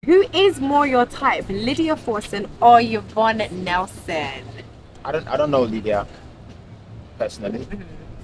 Who is more your type, Lydia Forson or Yvonne Nelson? I don't know Lydia personally.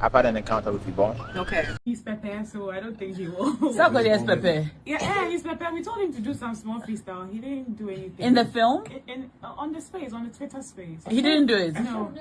I've had an encounter with Yvonne. Okay. He's Pepe, so I don't think he will. Sarkodie is Pepe. Yeah, he's Pepe. We told him to do some small freestyle. He didn't do anything. In the film? On the space, on the Twitter space. He didn't do it. No.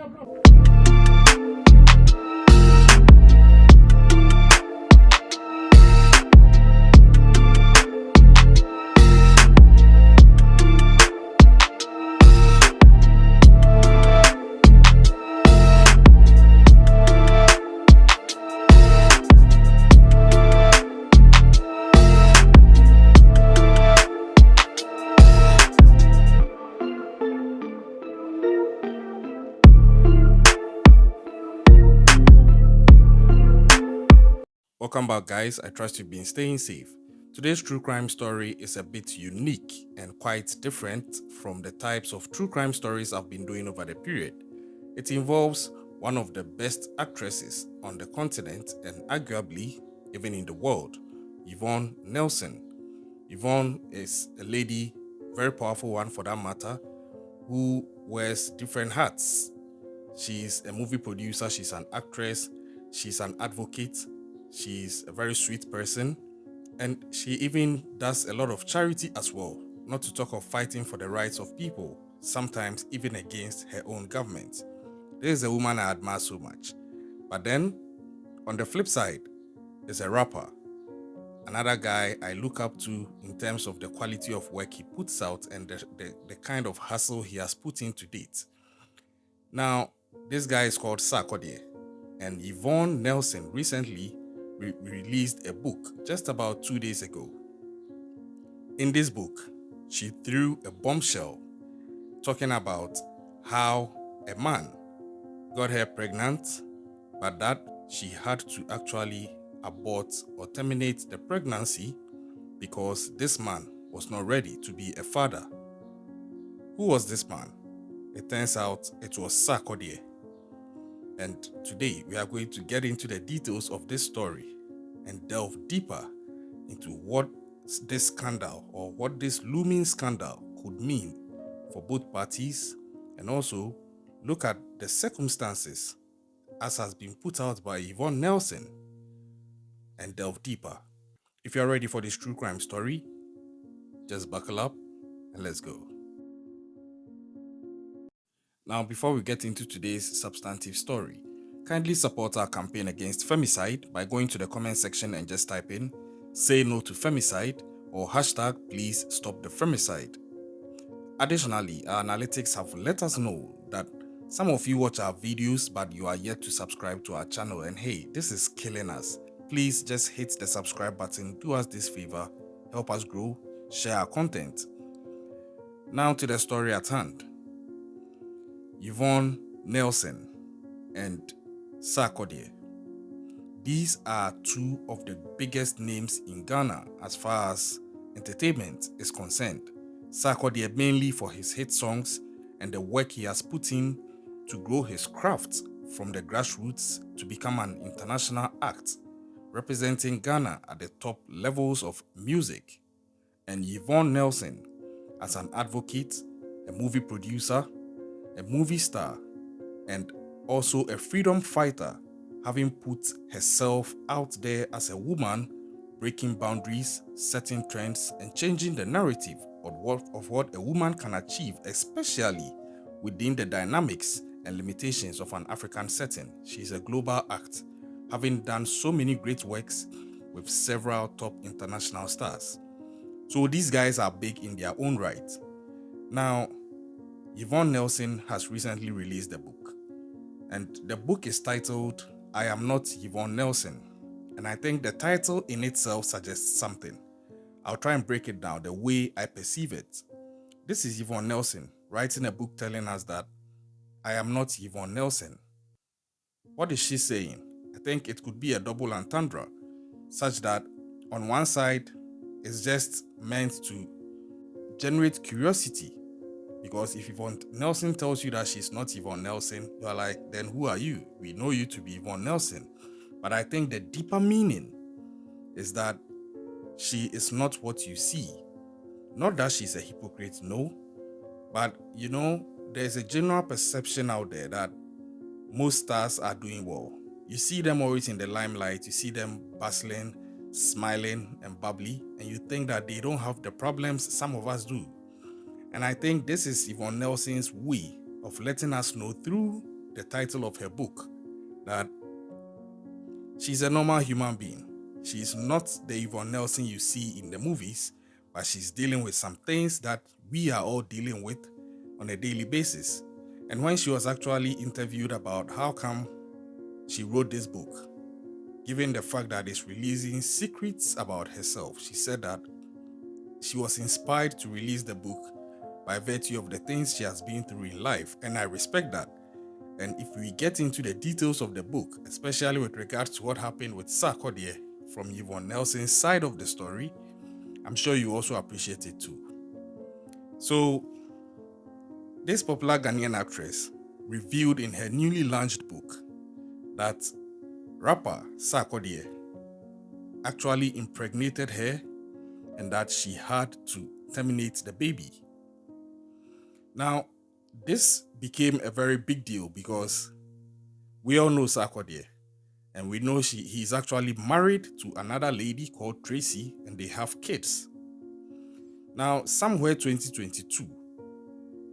Welcome back, guys. I trust you've been staying safe. Today's true crime story is a bit unique and quite different from the types of true crime stories I've been doing over the period. It involves one of the best actresses on the continent and arguably even in the world, Yvonne Nelson. Yvonne is a lady, very powerful one for that matter, who wears different hats. She's a movie producer, she's an actress, she's an advocate, she's a very sweet person, and she even does a lot of charity as well, not to talk of fighting for the rights of people, sometimes even against her own government. This is a woman I admire so much. But then, on the flip side, is a rapper, another guy I look up to in terms of the quality of work he puts out and the kind of hustle he has put in to date. Now, this guy is called Sarkodie, and Yvonne Nelson recently released a book just about 2 days ago. In this book, she threw a bombshell talking about how a man got her pregnant, but that she had to actually abort or terminate the pregnancy because this man was not ready to be a father. Who was this man? It turns out it was Sarkodie. And today we are going to get into the details of this story and delve deeper into what this scandal or what this looming scandal could mean for both parties, and also look at the circumstances as has been put out by Yvonne Nelson and delve deeper. If you're ready for this true crime story, just buckle up and let's go. Now, before we get into today's substantive story, kindly support our campaign against femicide by going to the comment section and just type in "Say no to femicide" or hashtag "Please stop the femicide." Additionally, our analytics have let us know that some of you watch our videos but you are yet to subscribe to our channel, and hey, this is killing us. Please just hit the subscribe button, do us this favor, help us grow, share our content. Now to the story at hand. Yvonne Nelson and Sarkodie. These are two of the biggest names in Ghana as far as entertainment is concerned. Sarkodie mainly for his hit songs and the work he has put in to grow his craft from the grassroots to become an international act, representing Ghana at the top levels of music. And Yvonne Nelson as an advocate, a movie producer, a movie star, and also a freedom fighter, having put herself out there as a woman, breaking boundaries, setting trends, and changing the narrative of what a woman can achieve, especially within the dynamics and limitations of an African setting. She is a global act, having done so many great works with several top international stars. So these guys are big in their own right. Now, Yvonne Nelson has recently released a book, and the book is titled "I Am Not Yvonne Nelson," and I think the title in itself suggests something. I'll try and break it down the way I perceive it. This is Yvonne Nelson writing a book telling us that I am not Yvonne Nelson. What is she saying? I think it could be a double entendre, such that on one side, it's just meant to generate curiosity. Because if Yvonne Nelson tells you that she's not Yvonne Nelson, you're like, then who are you? We know you to be Yvonne Nelson. But I think the deeper meaning is that she is not what you see. Not that she's a hypocrite, no, but there's a general perception out there that most stars are doing well. You see them always in the limelight, you see them bustling, smiling, and bubbly, and you think that they don't have the problems some of us do. And I think this is Yvonne Nelson's way of letting us know through the title of her book that she's a normal human being. She's not the Yvonne Nelson you see in the movies, but she's dealing with some things that we are all dealing with on a daily basis. And when she was actually interviewed about how come she wrote this book, given the fact that it's releasing secrets about herself, she said that she was inspired to release the book by virtue of the things she has been through in life. And I respect that. And if we get into the details of the book, especially with regards to what happened with Sarkodie from Yvonne Nelson's side of the story, I'm sure you also appreciate it too. So, this popular Ghanaian actress revealed in her newly launched book that rapper Sarkodie actually impregnated her and that she had to terminate the baby. Now, this became a very big deal because we all know Sarkodie, and we know he's actually married to another lady called Tracy, and they have kids. Now, somewhere 2022,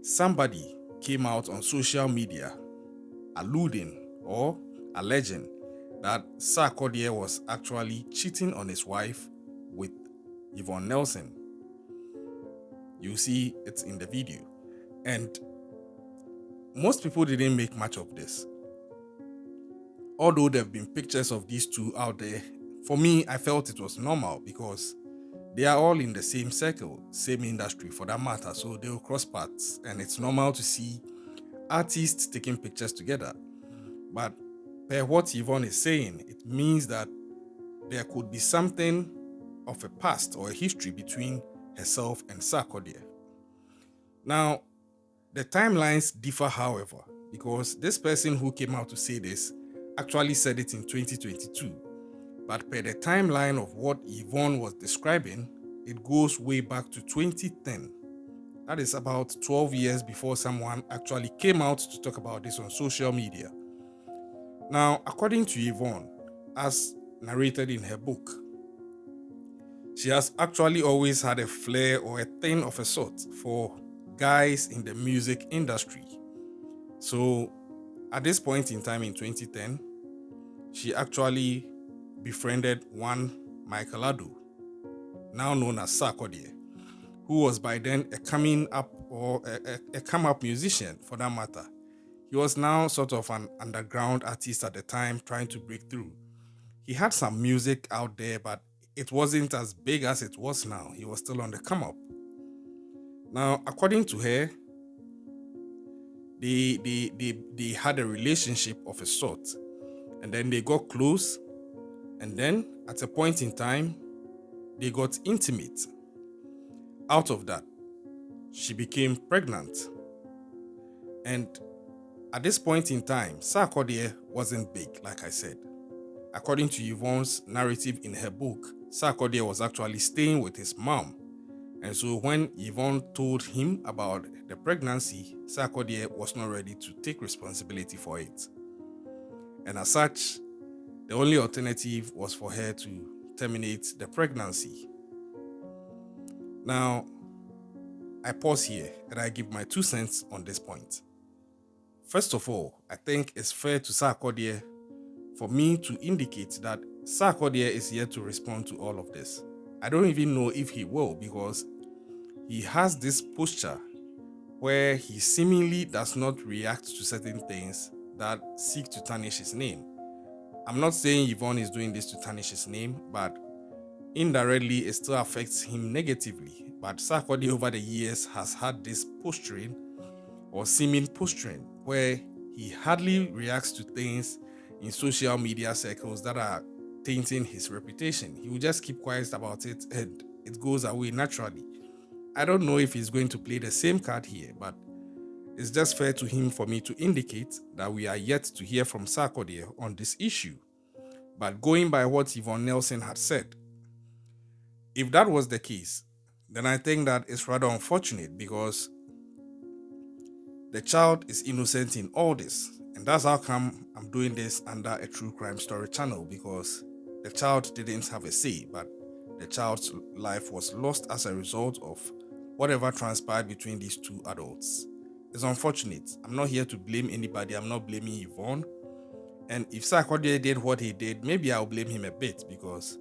somebody came out on social media alluding or alleging that Sarkodie was actually cheating on his wife with Yvonne Nelson. You see it's in the video. And most people didn't make much of this. Although there have been pictures of these two out there, for me, I felt it was normal because they are all in the same circle, same industry for that matter, so they'll cross paths, and it's normal to see artists taking pictures together. But per what Yvonne is saying, it means that there could be something of a past or a history between herself and Sarkodie. Now, the timelines differ, however, because this person who came out to say this actually said it in 2022. But per the timeline of what Yvonne was describing, it goes way back to 2010. That is about 12 years before someone actually came out to talk about this on social media. Now, according to Yvonne, as narrated in her book, she has actually always had a flair or a thing of a sort for guys in the music industry. So, at this point in time in 2010, she actually befriended one Michael Adu, now known as Sarkodie, who was by then a coming up or a come-up musician for that matter. He was now sort of an underground artist at the time trying to break through. He had some music out there, but it wasn't as big as it was now. He was still on the come-up. Now, according to her, they had a relationship of a sort, and then they got close, and then at a point in time, they got intimate. Out of that, she became pregnant. And at this point in time, Sarkodie wasn't big, like I said. According to Yvonne's narrative in her book, Sarkodie was actually staying with his mom. And so when Yvonne told him about the pregnancy, Sarkodie was not ready to take responsibility for it. And as such, the only alternative was for her to terminate the pregnancy. Now, I pause here and I give my 2 cents on this point. First of all, I think it's fair to Sarkodie for me to indicate that Sarkodie is yet to respond to all of this. I don't even know if he will, because he has this posture where he seemingly does not react to certain things that seek to tarnish his name. I'm not saying Yvonne is doing this to tarnish his name, but indirectly it still affects him negatively. But Sarkodie over the years has had this posturing or seeming posturing where he hardly reacts to things in social media circles that are tainting his reputation. He will just keep quiet about it and it goes away naturally. I don't know if he's going to play the same card here, but it's just fair to him for me to indicate that we are yet to hear from Sarkodie on this issue. But going by what Yvonne Nelson had said, if that was the case, then I think that it's rather unfortunate because the child is innocent in all this. And that's how come I'm doing this under a true crime story channel, because the child didn't have a say, but the child's life was lost as a result of whatever transpired between these two adults. It's unfortunate. I'm not here to blame anybody. I'm not blaming Yvonne. And if Sarkodie did what he did, maybe I'll blame him a bit, because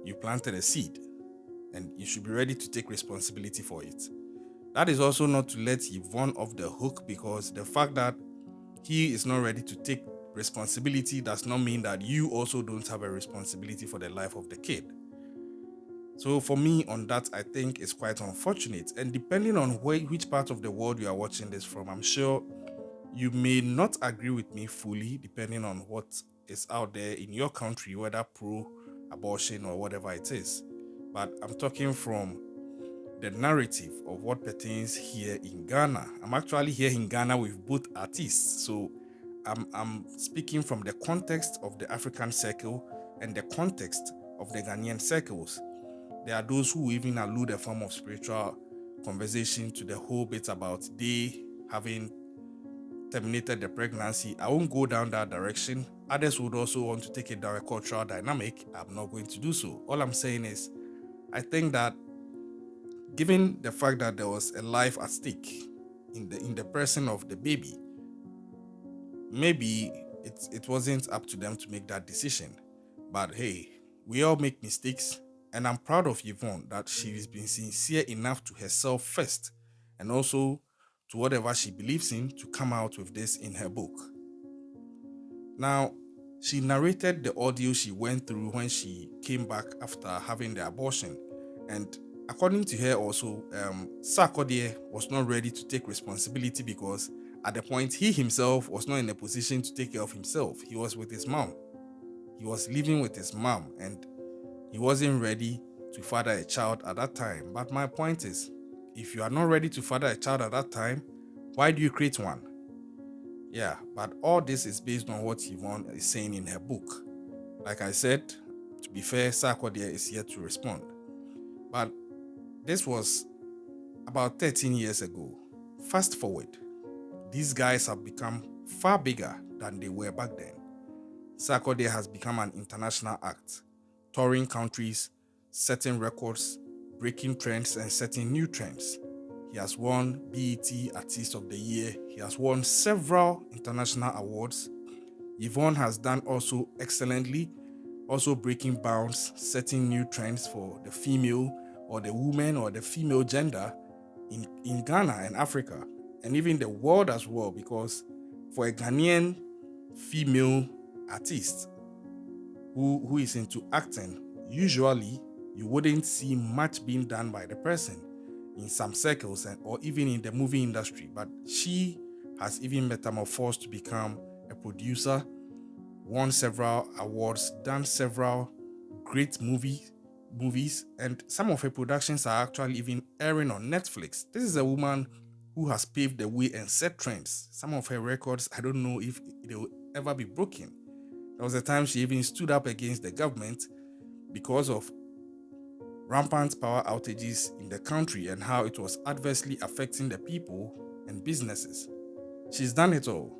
you planted a seed and you should be ready to take responsibility for it. That is also not to let Yvonne off the hook, because the fact that he is not ready to take responsibility does not mean that you also don't have a responsibility for the life of the kid. So for me on that, I think it's quite unfortunate. And depending on which part of the world you are watching this from, I'm sure you may not agree with me fully, depending on what is out there in your country, whether pro-abortion or whatever it is. But I'm talking from the narrative of what pertains here in Ghana. I'm actually here in Ghana with both artists, so I'm speaking from the context of the African circle and the context of the Ghanaian circles. There are those who even allude a form of spiritual conversation to the whole bit about they having terminated the pregnancy. I won't go down that direction. Others would also want to take it down a cultural dynamic. I'm not going to do so. All I'm saying is, I think that given the fact that there was a life at stake in the person of the baby, maybe it wasn't up to them to make that decision. But hey, we all make mistakes, and I'm proud of Yvonne that she's been sincere enough to herself first, and also to whatever she believes in, to come out with this in her book. Now, she narrated the ordeal she went through when she came back after having the abortion, and according to her also, Sarkodie was not ready to take responsibility because at the point he himself was not in a position to take care of himself. He was with his mom. He was living with his mom and he wasn't ready to father a child at that time. But my point is, if you are not ready to father a child at that time, why do you create one? Yeah, but all this is based on what Yvonne is saying in her book. Like I said, to be fair, Sarkodie is here to respond. But this was about 13 years ago. Fast forward, these guys have become far bigger than they were back then. Sarkodie has become an international act, touring countries, setting records, breaking trends and setting new trends. He has won BET Artist of the Year. He has won several international awards. Yvonne has done also excellently, also breaking bounds, setting new trends for the female or the woman or the female gender in Ghana and Africa, and even the world as well, because for a Ghanaian female artist who is into acting, usually you wouldn't see much being done by the person in some circles or even in the movie industry. But she has even metamorphosed to become a producer, won several awards, done several great movies, and some of her productions are actually even airing on Netflix. This is a woman who has paved the way and set trends. Some of her records, I don't know if they will ever be broken. There was a time she even stood up against the government because of rampant power outages in the country and how it was adversely affecting the people and businesses. She's done it all.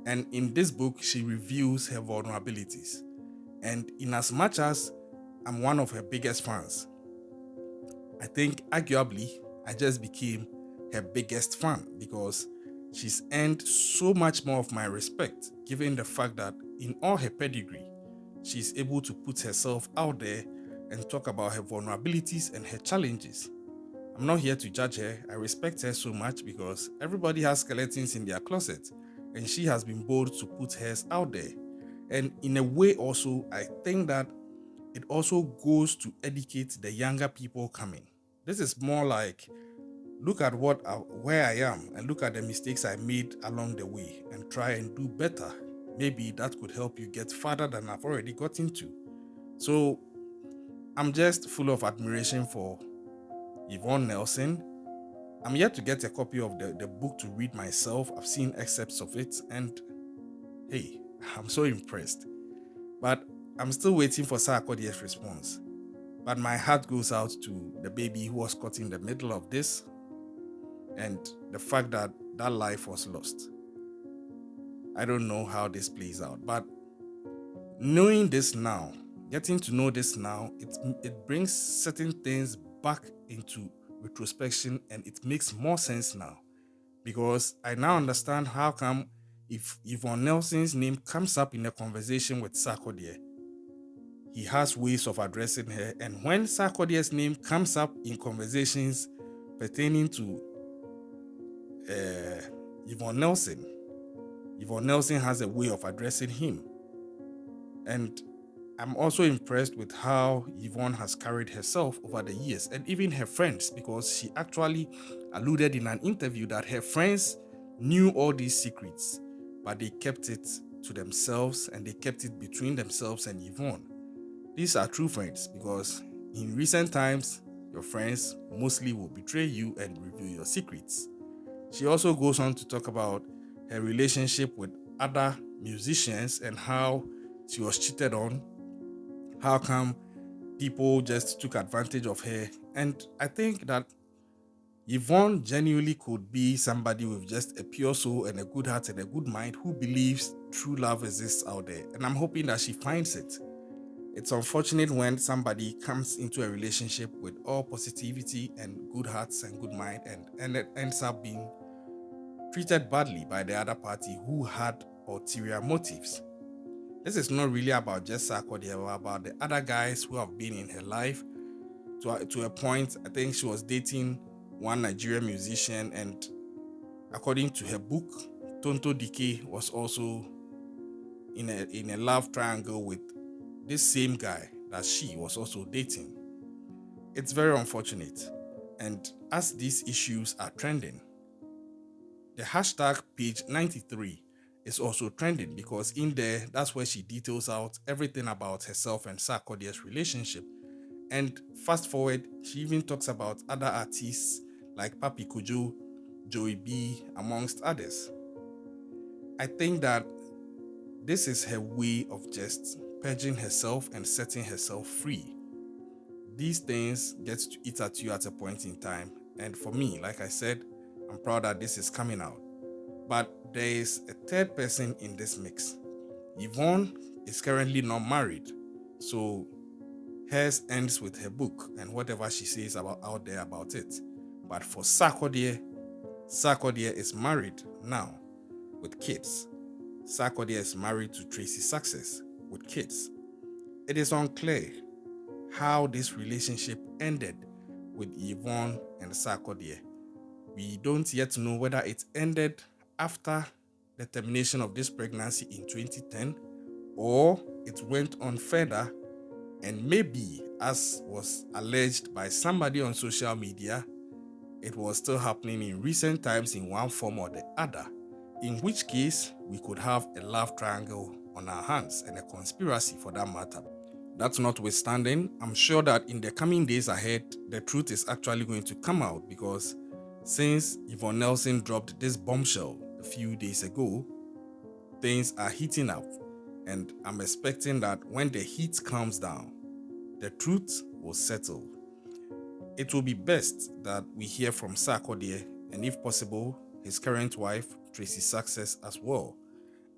And in this book, she reviews her vulnerabilities. And in as much as I'm one of her biggest fans, I think arguably I just became her biggest fan because she's earned so much more of my respect, given the fact that in all her pedigree, she's able to put herself out there and talk about her vulnerabilities and her challenges. I'm not here to judge her. I respect her so much because everybody has skeletons in their closet, and she has been bold to put hers out there. And in a way also, I think that it also goes to educate the younger people coming. This is more like, look at where I am and look at the mistakes I made along the way and try and do better. Maybe that could help you get farther than I've already gotten to. So I'm just full of admiration for Yvonne Nelson. I'm yet to get a copy of the book to read myself. I've seen excerpts of it and hey, I'm so impressed. But I'm still waiting for Sarkodie's response. But my heart goes out to the baby who was caught in the middle of this, and the fact that that life was lost. I don't know how this plays out, but knowing this now, getting to know this now, it brings certain things back into retrospection, and it makes more sense now, because I now understand how come if Yvonne Nelson's name comes up in a conversation with Sarkodie, he has ways of addressing her, and when Sarkodie's name comes up in conversations pertaining to Yvonne Nelson, Yvonne Nelson has a way of addressing him. And I'm also impressed with how Yvonne has carried herself over the years, and even her friends, because she actually alluded in an interview that her friends knew all these secrets, but they kept it to themselves, and they kept it between themselves and Yvonne. These are true friends, because in recent times, your friends mostly will betray you and reveal your secrets. She also goes on to talk about her relationship with other musicians and how she was cheated on. How come people just took advantage of her? And I think that Yvonne genuinely could be somebody with just a pure soul and a good heart and a good mind who believes true love exists out there. And I'm hoping that she finds it. It's unfortunate when somebody comes into a relationship with all positivity and good hearts and good mind, and it ends up being treated badly by the other party who had ulterior motives. This is not really about just Sarkodie, but about the other guys who have been in her life. To a point, I think she was dating one Nigerian musician, and according to her book, Tonto Dike was also in a love triangle with this same guy that she was also dating. It's very unfortunate. And as these issues are trending, the hashtag page 93 is also trending, because in there, that's where she details out everything about herself and Sarkodie's relationship. And fast forward, she even talks about other artists like Papi Kojo, Joey B, amongst others. I think that this is her way of just purging herself and setting herself free. These things get to eat at you at a point in time. And for me, like I said, I'm proud that this is coming out. But there is a third person in this mix. Yvonne is currently not married, so hers ends with her book and whatever she says about out there about it. But for Sarkodie is married now with kids. Sarkodie is married to Tracy Success with kids. It is unclear how this relationship ended with Yvonne and Sarkodie. We don't yet know whether it ended after the termination of this pregnancy in 2010, or it went on further, and maybe, as was alleged by somebody on social media, it was still happening in recent times in one form or the other, in which case we could have a love triangle on our hands, and a conspiracy for that matter. That notwithstanding, I'm sure that in the coming days ahead, the truth is actually going to come out, because since Yvonne Nelson dropped this bombshell a few days ago, things are heating up, and I'm expecting that when the heat calms down, the truth will settle. It will be best that we hear from Sarkodie, and if possible, his current wife, Tracy Success, as well.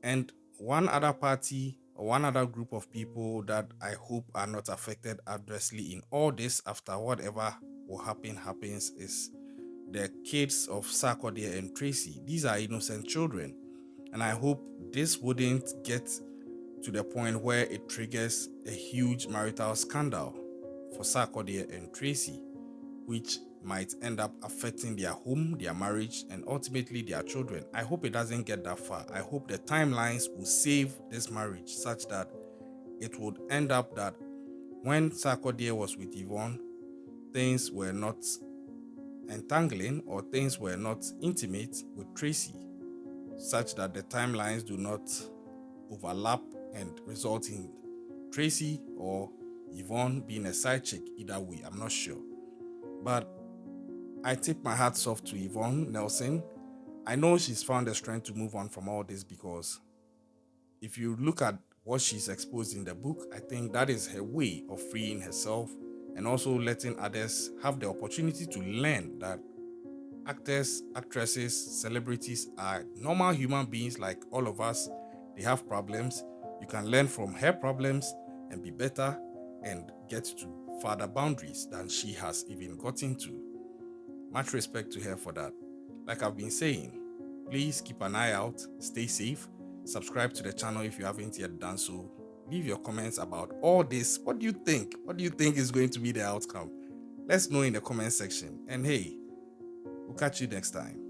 And one other party or one other group of people that I hope are not affected adversely in all this after whatever will happens is the kids of Sarkodie and Tracy. These are innocent children, and I hope this wouldn't get to the point where it triggers a huge marital scandal for Sarkodie and Tracy, which might end up affecting their home, their marriage, and ultimately their children. I hope it doesn't get that far. I hope the timelines will save this marriage such that it would end up that when Sarkodie was with Yvonne, things were not entangling or things were not intimate with Tracy, such that the timelines do not overlap and result in Tracy or Yvonne being a side chick. Either way, I'm not sure. But I tip my hats off to Yvonne Nelson. I know she's found the strength to move on from all this, because if you look at what she's exposed in the book, I think that is her way of freeing herself and also letting others have the opportunity to learn that actors, actresses, celebrities are normal human beings like all of us. They have problems. You can learn from her problems and be better and get to farther boundaries than she has even gotten to. Much respect to her for that. Like I've been saying, please keep an eye out, stay safe, subscribe to the channel if you haven't yet done so. Leave your comments about all this. What do you think? What do you think is going to be the outcome? Let's know in the comment section. And hey, we'll catch you next time.